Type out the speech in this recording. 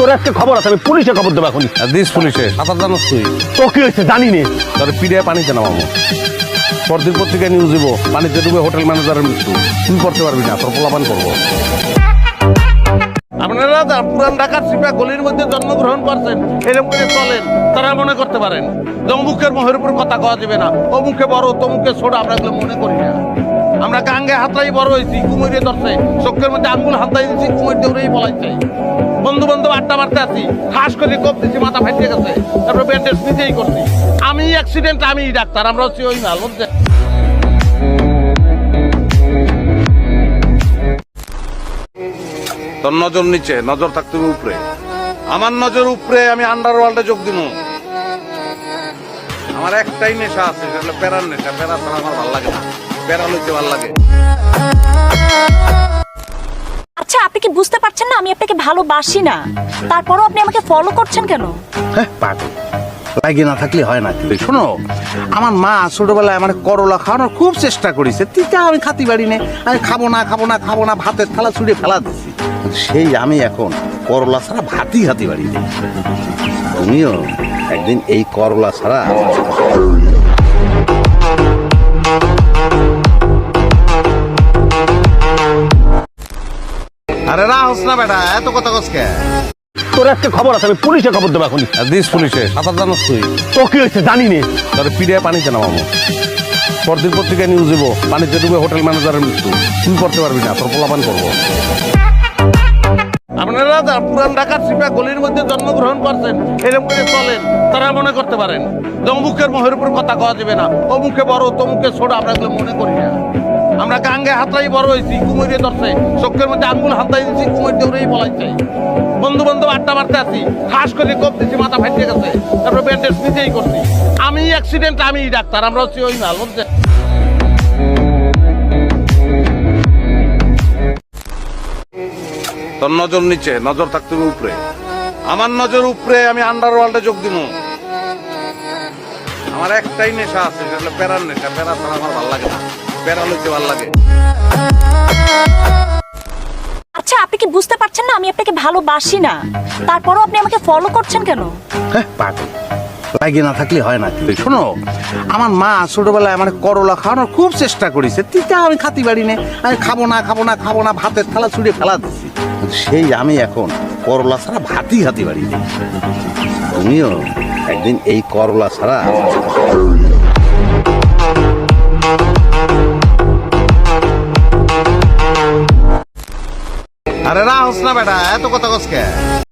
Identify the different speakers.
Speaker 1: তোর একটা খবর আছে, আমি পুলিশে খবর দেবো এখন।
Speaker 2: দিস পুলিশে সাঁতার জানোস তুই?
Speaker 1: তো কি হয়েছে জানি নে।
Speaker 2: তোর পিড়ে পানিতে নামাবো, পরদিন পত্রিকায় নিউজ দিব, পানিতে ডুবে হোটেল ম্যানেজারের মৃত্যু। তুই করতে পারবি না, তোর পোলাপান করবো। আপনারা পুরান ঢাকার সিপা গলির মধ্যে জন্মগ্রহণ করছেন, এরকম করে চলেন, তারা মনে করতে পারেন যে অমুকের মোহের উপর কথা কওয়া যাবে না, অমুকে বড় তমুকে ছোট, আমরা এগুলো মনে করি না। আমরা গাঙ্গে হাতড়াই বড় হয়েছি, কুমিরে ধরছে, চোখের মধ্যে আঙ্গুল হাতড়াই দিচ্ছি, কুমির দৌড়েই বলাইছে। বন্ধু বান্ধব আড্ডা মারতে আছি, ঠাস করে কোপ দিচ্ছি, মাথা ফাটিয়ে গেছে, তারপরে ব্যান্ডেজ নিজেই করছি। আমি অ্যাক্সিডেন্ট, আমি ডাক্তার, আমরা হচ্ছি ওই মাল বুঝছে। তোর নজর নিচে, নজর থাকতে হবে উপরে। আমার নজর উপরে, আমি আন্ডারওয়ার্ল্ডে যোগ দিব। আমার একটাই নেশা আছে, সেটা হলো প্যারার নেশা। প্যারা ছাড়া আমার ভালো লাগে না, প্যারা লইতে ভালো লাগে।
Speaker 3: আচ্ছা, আপনি কি বুঝতে পারছেন না আমি আপনাকে ভালোবাসি না? তারপরও আপনি আমাকে ফলো করছেন কেন?
Speaker 2: হ্যাঁ পাগল, লাগে না থাকলে হয় না। শোনো, আমার মা ছোটবেলায় আমার করলা খাওয়ানোর খুব চেষ্টা করেছে, তিতা আমি খাতি পারি না। আমি খাবো না খাবো না খাবো না, ভাতের থালা ছুঁড়ে ফেলা দিচ্ছি। সেই আমি এখন করলা ছাড়া ভাতই খাতি পারি না। তুমিও একদিন এই করলা ছাড়া আরে রাহস না বেটা, এত কথা কসকে?
Speaker 1: তোর একটা খবর আছে, আমি পুলিশে খবর দেবো এখন।
Speaker 2: দিস পুলিশে সাঁতার জানোস তুই?
Speaker 1: তো কি হয়েছে জানি নে।
Speaker 2: তোর পিড়ে পানিতে নামাবো, পরদিন পত্রিকায় নিউজ দিব, পানিতে ডুবে হোটেল ম্যানেজারের মৃত্যু। তুই করতে পারবি না, তোর পোলাপান করবো। আপনারা পুরান ঢাকার সিপা গলির মধ্যে জন্মগ্রহণ করছেন, এরকম করে চলেন, তারা মনে করতে পারেন যে অমুকের মোহের উপর কথা কওয়া যাবে না, অমুকে বড় তমুকে ছোট, আমরা এগুলো মনে করি না। আমরা গাঙ্গে হাতড়াই বড় হয়েছি, কুমিরে ধরছে, চোখের মধ্যে আঙ্গুল হাতড়াই দিচ্ছি, কুমির দৌড়েই বলাইছে। বন্ধু বান্ধব আড্ডা মারতে আছি, ঠাস করে কোপ দিচ্ছি, মাথা ফাটিয়ে গেছে, তারপরে ব্যান্ডেজ নিজেই করছি। আমি অ্যাক্সিডেন্ট, আমি ডাক্তার, আমরা হচ্ছি ওই মাল বুঝছে। তোর নজর নিচে, নজর থাকতে হবে উপরে। আমার নজর উপরে, আমি আন্ডারওয়ার্ল্ডে যোগ দিব। আমার একটাই নেশা আছে, সেটা হলো প্যারার নেশা। প্যারা ছাড়া আমার ভালো লাগে না, প্যারা লইতে ভালো লাগে।
Speaker 3: আচ্ছা, আপনি কি বুঝতে পারছেন না আমি আপনাকে ভালোবাসি না? তারপরও আপনি আমাকে ফলো করছেন কেন?
Speaker 2: হ্যাঁ পাগল, লাগে না থাকলে হয় না। শোনো, আমার মা ছোটবেলায় আমার করলা খাওয়ানোর খুব চেষ্টা করেছে, তিতা আমি খাতি পারি না। আমি খাবো না খাবো না খাবো না, ভাতের থালা ছুঁড়ে ফেলা দিচ্ছি। সেই আমি এখন করলা ছাড়া ভাতই খাতি পারি না। তুমিও একদিন এই করলা ছাড়া আরে রাহস না বেটা, এত কথা কসকে?